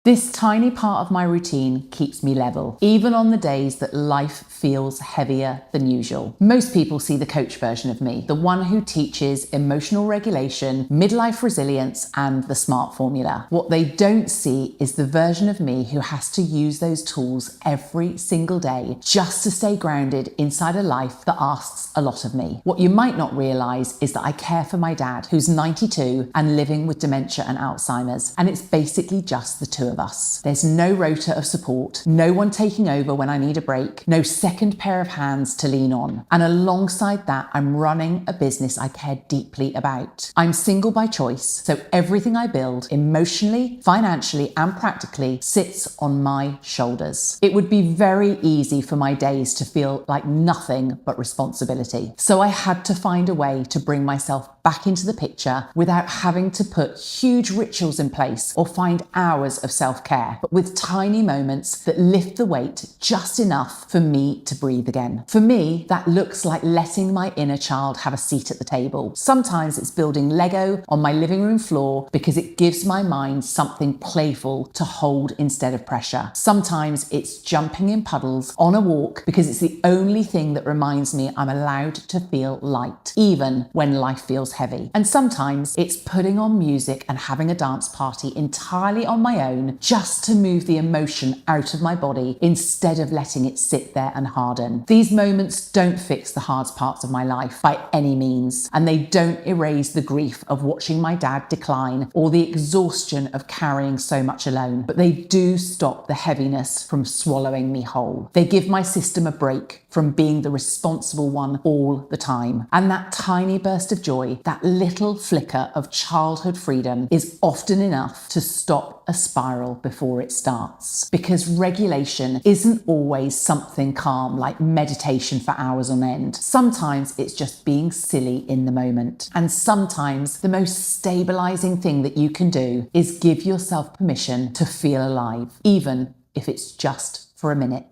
This tiny part of my routine keeps me level, even on the days that life feels heavier than usual. Most people see the coach version of me, the one who teaches emotional regulation, midlife resilience, and the SMART formula. What they don't see is the version of me who has to use those tools every single day just to stay grounded inside a life that asks a lot of me. What you might not realize is that I care for my dad, who's 92 and living with dementia and Alzheimer's, and it's basically just the two of us. There's no rota of support, no one taking over when I need a break, no second pair of hands to lean on. And alongside that, I'm running a business I care deeply about. I'm single by choice, so everything I build emotionally, financially, and practically sits on my shoulders. It would be very easy for my days to feel like nothing but responsibility. So I had to find a way to bring myself back into the picture without having to put huge rituals in place or find hours of self-care, but with tiny moments that lift the weight just enough for me to breathe again. For me, that looks like letting my inner child have a seat at the table. Sometimes it's building Lego on my living room floor because it gives my mind something playful to hold instead of pressure. Sometimes it's jumping in puddles on a walk because it's the only thing that reminds me I'm allowed to feel light, even when life feels heavy. And sometimes it's putting on music and having a dance party entirely on my own just to move the emotion out of my body instead of letting it sit there and harden. These moments don't fix the hard parts of my life by any means, and they don't erase the grief of watching my dad decline or the exhaustion of carrying so much alone, but they do stop the heaviness from swallowing me whole. They give my system a break from being the responsible one all the time. And that tiny burst of joy, that little flicker of childhood freedom, is often enough to stop a spiral before it starts. Because regulation isn't always something calm like meditation for hours on end. Sometimes it's just being silly in the moment. And sometimes the most stabilizing thing that you can do is give yourself permission to feel alive, even if it's just for a minute.